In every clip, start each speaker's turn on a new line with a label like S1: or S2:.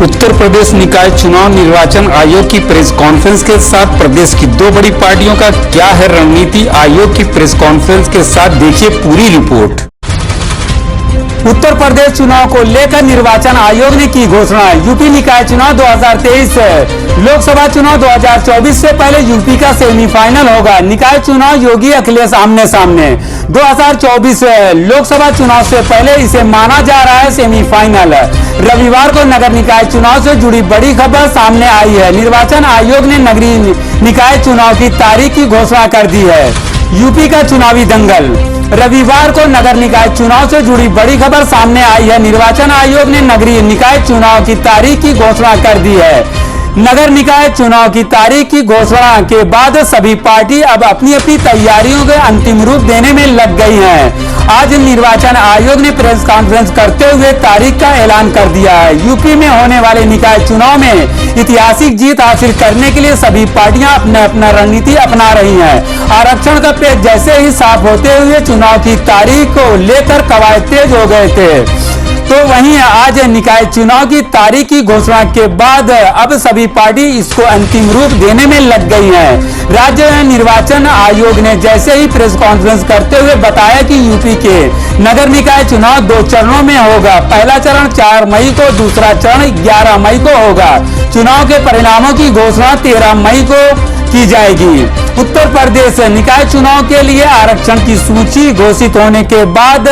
S1: उत्तर प्रदेश निकाय चुनाव निर्वाचन आयोग की प्रेस कॉन्फ्रेंस के साथ प्रदेश की दो बड़ी पार्टियों का क्या है रणनीति। आयोग की प्रेस कॉन्फ्रेंस के साथ देखिए पूरी रिपोर्ट। उत्तर प्रदेश चुनाव को लेकर निर्वाचन आयोग ने की घोषणा। यूपी निकाय चुनाव 2023, लोकसभा चुनाव 2024 से पहले यूपी का सेमीफाइनल होगा। निकाय चुनाव योगी अखिलेश आमने सामने। 2024 लोकसभा चुनाव से पहले इसे माना जा रहा है सेमीफाइनल। रविवार को नगर निकाय चुनाव से जुड़ी बड़ी खबर सामने आई है। निर्वाचन आयोग ने नगरीय निकाय चुनाव की तारीख की घोषणा कर दी है। यूपी का चुनावी दंगल। रविवार को नगर निकाय चुनाव से जुड़ी बड़ी खबर सामने आई है। निर्वाचन आयोग ने नगरीय निकाय चुनाव की तारीख की घोषणा कर दी है। नगर निकाय चुनाव की तारीख की घोषणा के बाद सभी पार्टी अब अपनी अपनी तैयारियों के अंतिम रूप देने में लग गई हैं। आज निर्वाचन आयोग ने प्रेस कॉन्फ्रेंस करते हुए तारीख का ऐलान कर दिया है। यूपी में होने वाले निकाय चुनाव में ऐतिहासिक जीत हासिल करने के लिए सभी पार्टियां अपना रणनीति अपना रही हैं। आरक्षण का पेच जैसे ही साफ होते हुए चुनाव की तारीख को लेकर कवायद तेज हो गए थे, तो वहीं आज निकाय चुनाव की तारीख की घोषणा के बाद अब सभी पार्टी इसको अंतिम रूप देने में लग गई हैं। राज्य निर्वाचन आयोग ने जैसे ही प्रेस कॉन्फ्रेंस करते हुए बताया कि यूपी के नगर निकाय चुनाव 2 चरणों में होगा। पहला चरण 4 मई को, दूसरा चरण 11 मई को होगा। चुनाव के परिणामों की घोषणा 13 मई को की जाएगी। उत्तर प्रदेश निकाय चुनाव के लिए आरक्षण की सूची घोषित होने के बाद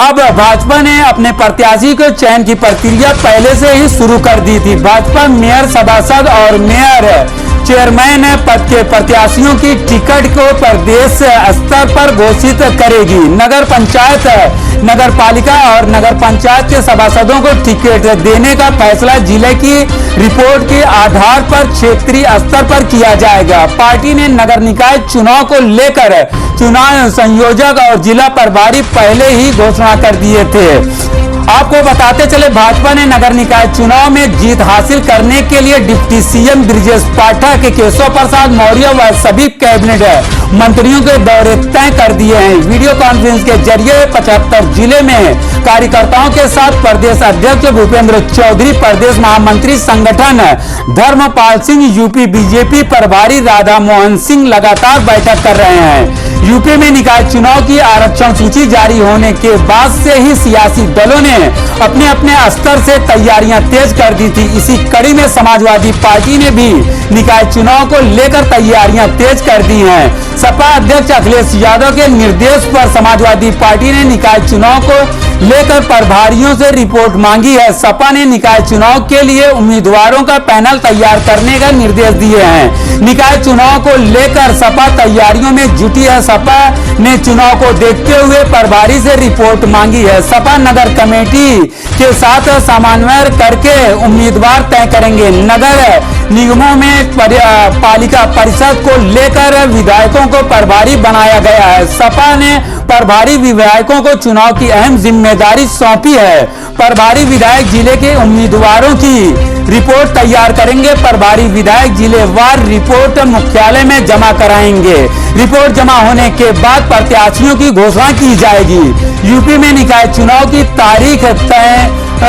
S1: अब भाजपा ने अपने प्रत्याशी के चयन की प्रक्रिया पहले से ही शुरू कर दी थी। भाजपा मेयर, सभासद और मेयर चेयरमैन पद के प्रत्याशियों की टिकट को प्रदेश स्तर पर घोषित करेगी। नगर पंचायत, नगर पालिका और नगर पंचायत के सभासदों को टिकट देने का फैसला जिले की रिपोर्ट के आधार पर क्षेत्रीय स्तर पर किया जाएगा। पार्टी ने नगर निकाय चुनाव को लेकर चुनाव संयोजक और जिला प्रभारी पहले ही घोषणा कर दिए थे। आपको बताते चले, भाजपा ने नगर निकाय चुनाव में जीत हासिल करने के लिए डिप्टी सीएम ब्रजेश पाठक, केशव प्रसाद मौर्य व सभी कैबिनेट मंत्रियों के दौरे तय कर दिए हैं। वीडियो कॉन्फ्रेंस के जरिए 75 जिले में कार्यकर्ताओं के साथ प्रदेश अध्यक्ष भूपेंद्र चौधरी, प्रदेश महामंत्री संगठन धर्मपाल सिंह, यूपी बीजेपी प्रभारी राधा मोहन सिंह लगातार बैठक कर रहे हैं। यूपी में निकाय चुनाव की आरक्षण सूची जारी होने के बाद से ही सियासी दलों ने अपने अपने स्तर से तैयारियां तेज कर दी थी। इसी कड़ी में समाजवादी पार्टी ने भी निकाय चुनाव को लेकर तैयारियां तेज कर दी हैं। सपा अध्यक्ष अखिलेश यादव के निर्देश पर समाजवादी पार्टी ने निकाय चुनाव को लेकर प्रभारियों से रिपोर्ट मांगी है। सपा ने निकाय चुनाव के लिए उम्मीदवारों का पैनल तैयार करने का निर्देश दिए हैं। निकाय चुनाव को लेकर सपा तैयारियों में जुटी है। सपा ने चुनाव को देखते हुए प्रभारी से रिपोर्ट मांगी है। सपा नगर कमेटी के साथ समन्वय करके उम्मीदवार तय करेंगे। नगर निगमों में पालिका परिषद को लेकर विधायकों को प्रभारी बनाया गया है। सपा ने प्रभारी विधायकों को चुनाव की अहम जिम्मेदारी सौंपी है। प्रभारी विधायक जिले के उम्मीदवारों की रिपोर्ट तैयार करेंगे। प्रभारी विधायक जिलेवार रिपोर्ट मुख्यालय में जमा कराएंगे। रिपोर्ट जमा होने के बाद प्रत्याशियों की घोषणा की जाएगी। यूपी में निकाय चुनाव की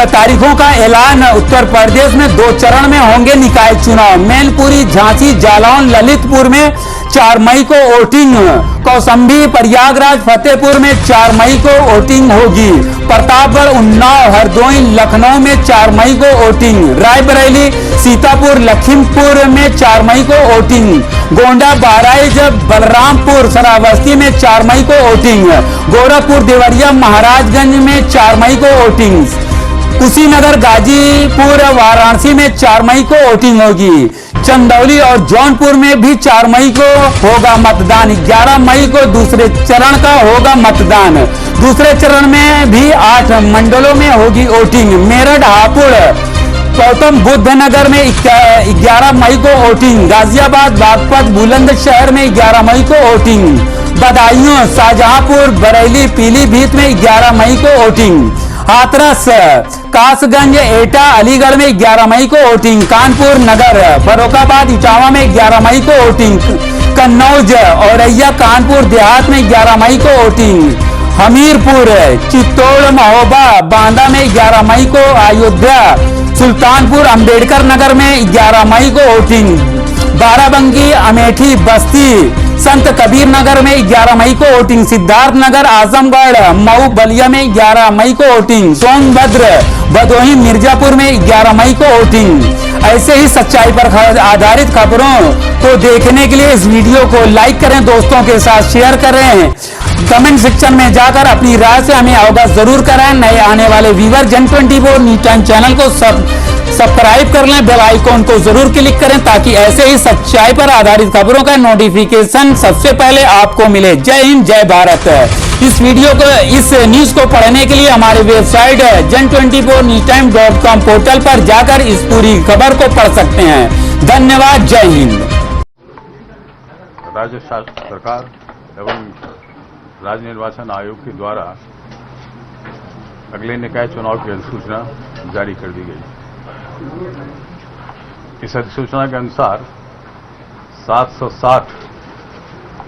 S1: तारीखों का ऐलान। उत्तर प्रदेश में 2 चरण में होंगे निकाय चुनाव। मैनपुरी, झांसी, जालौन, ललितपुर में 4 मई को वोटिंग। कौशाम्बी, प्रयागराज, फतेहपुर में 4 मई को वोटिंग होगी। प्रतापगढ़, उन्नाव, हरदोई, लखनऊ में 4 मई को वोटिंग। रायबरेली, सीतापुर, लखीमपुर में 4 मई को वोटिंग। गोंडा, बहराइच, बलरामपुर, श्रावस्ती में 4 मई को वोटिंग। गोरखपुर, देवरिया, महाराजगंज में 4 मई को वोटिंग। कुशीनगर, गाजीपुर, वाराणसी में 4 मई को वोटिंग होगी। चंदौली और जौनपुर में भी 4 मई को होगा मतदान। 11 मई को दूसरे चरण का होगा मतदान। दूसरे चरण में भी 8 मंडलों में होगी वोटिंग। मेरठ, हापुड़, गौतम बुद्ध नगर में 11 मई को वोटिंग। गाजियाबाद, बागपत, बुलंदशहर में 11 मई को वोटिंग। बदायूं, शाहजहांपुर, बरेली, पीलीभीत में 11 मई को वोटिंग। हाथरस, कासगंज, एटा, अलीगढ़ में 11 मई को वोटिंग। कानपुर नगर, फर्रुखाबाद, इटावा में 11 मई को वोटिंग। कन्नौज, औरैया, कानपुर देहात में 11 मई को वोटिंग। हमीरपुर, चित्तौड़, महोबा, बांदा में 11 मई को। अयोध्या, सुल्तानपुर अंबेडकर नगर में 11 मई को वोटिंग। बाराबंकी, अमेठी, बस्ती, संत कबीर नगर में 11 मई को वोटिंग। सिद्धार्थ नगर, आजमगढ़, मऊ, बलिया में 11 मई को वोटिंग। सोनभद्र, भदोही, मिर्जापुर में 11 मई को वोटिंग। ऐसे ही सच्चाई पर आधारित खबरों को देखने के लिए इस वीडियो को लाइक करें, दोस्तों के साथ शेयर करें, कमेंट सेक्शन में जाकर अपनी राय से हमें अवगत जरूर कराएं। नए आने वाले व्यूअर जन24 न्यूज टाइम चैनल को सब्सक्राइब कर लें, बेल आइकॉन को जरूर क्लिक करें ताकि ऐसे ही सच्चाई पर आधारित खबरों का नोटिफिकेशन सबसे पहले आपको मिले। जय हिंद, जय भारत। इस वीडियो को, इस न्यूज को पढ़ने के लिए हमारी वेबसाइट Jan24newstime.com पोर्टल पर जाकर इस पूरी खबर को पढ़ सकते हैं। धन्यवाद। जय हिंद।
S2: राज्य सरकार एवं राज्य निर्वाचन आयोग के द्वारा अगले निकाय चुनाव की अधिसूचना जारी कर दी गई। इस अधिसूचना के अनुसार 760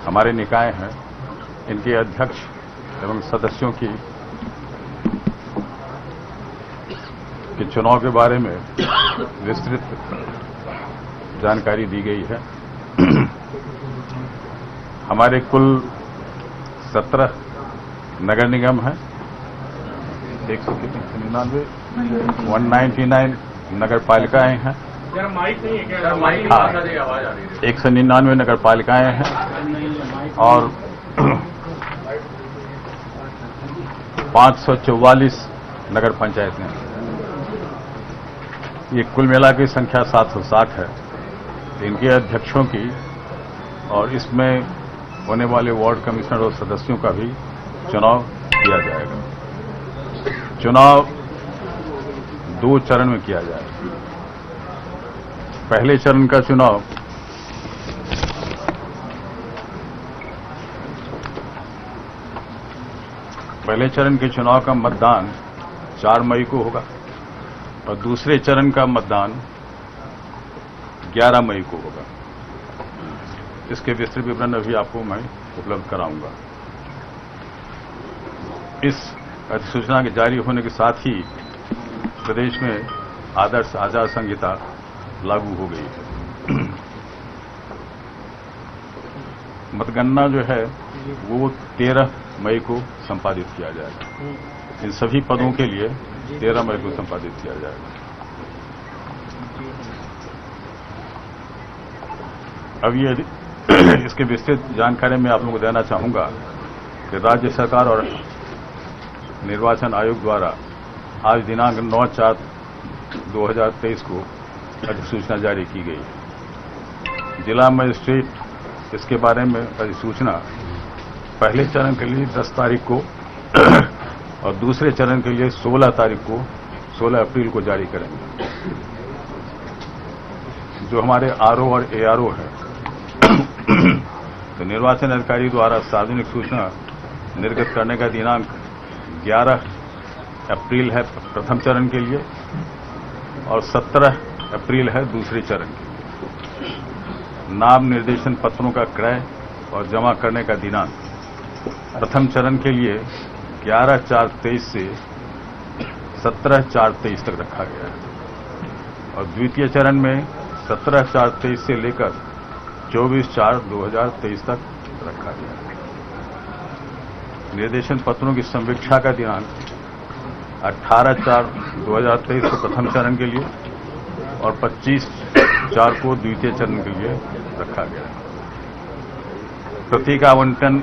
S2: हमारे निकाय हैं, इनके अध्यक्ष एवं सदस्यों की चुनाव के बारे में विस्तृत जानकारी दी गई है। हमारे कुल 17 नगर निगम है, 199 नगर पालिकाएं हैं, 199 नगर पालिकाएं हैं और 544 नगर पंचायतें हैं। ये कुल मिला की संख्या 760 है। इनके अध्यक्षों की और इसमें होने वाले वार्ड कमिश्नर और सदस्यों का भी चुनाव किया जाएगा। चुनाव 2 चरण में किया जाएगा। पहले चरण का चुनाव पहले चरण के चुनाव का मतदान 4 मई को होगा और दूसरे चरण का मतदान 11 मई को होगा। इसके विस्तृत विवरण अभी आपको मैं उपलब्ध कराऊंगा। इस अधिसूचना के जारी होने के साथ ही प्रदेश में आदर्श आचार संहिता लागू हो गई है। मतगणना जो है वो 13 मई को संपादित किया जाएगा। इन सभी पदों के लिए 13 मई को संपादित किया जाएगा। अब ये इसके विस्तृत जानकारी मैं आप लोगों को देना चाहूंगा कि राज्य सरकार और निर्वाचन आयोग द्वारा आज दिनांक 9/4/2023 को अधिसूचना जारी की गई है। जिला मजिस्ट्रेट इसके बारे में अधिसूचना पहले चरण के लिए 10 तारीख को और दूसरे चरण के लिए 16 तारीख को 16 अप्रैल को जारी करेंगे। जो हमारे आरओ और एआरओ है तो निर्वाचन अधिकारी द्वारा सार्वजनिक सूचना निर्गत करने का दिनांक 11 अप्रैल है प्रथम चरण के लिए और 17 अप्रैल है दूसरे चरण के लिए। नाम निर्देशन पत्रों का क्रय और जमा करने का दिनांक प्रथम चरण के लिए 11/4/23 से 17/4/23 तक रखा गया है और द्वितीय चरण में 17/4/23 से लेकर 24/4/2023 तक रखा गया है। निर्देशन पत्रों की संवीक्षा का दिनांक 18/4/2023 को प्रथम चरण के लिए और 25/4 को द्वितीय चरण के लिए रखा गया है। प्रतीक आवंटन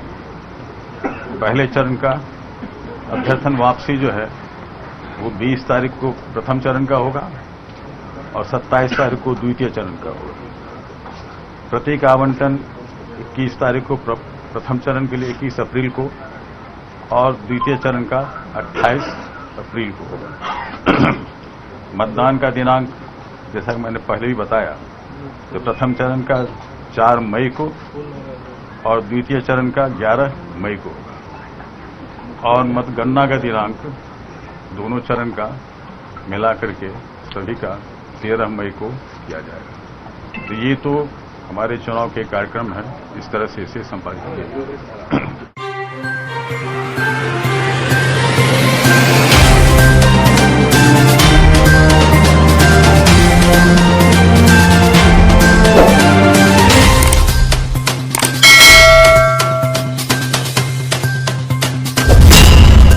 S2: पहले चरण का अभ्यर्थन वापसी जो है वो 20 तारीख को प्रथम चरण का होगा और 27 तारीख को द्वितीय चरण का होगा। प्रतीक आवंटन 21 तारीख को प्रथम चरण के लिए 21 अप्रैल को और द्वितीय चरण का 28 अप्रैल को होगा। मतदान का दिनांक जैसा कि मैंने पहले भी बताया तो प्रथम चरण का 4 मई को और द्वितीय चरण का 11 मई को होगा और मतगणना का दिनांक दोनों चरण का मिलाकर के सभी का 13 मई को किया जाएगा। तो ये तो हमारे चुनाव के कार्यक्रम है, इस तरह से इसे संपादित किया जाएगा।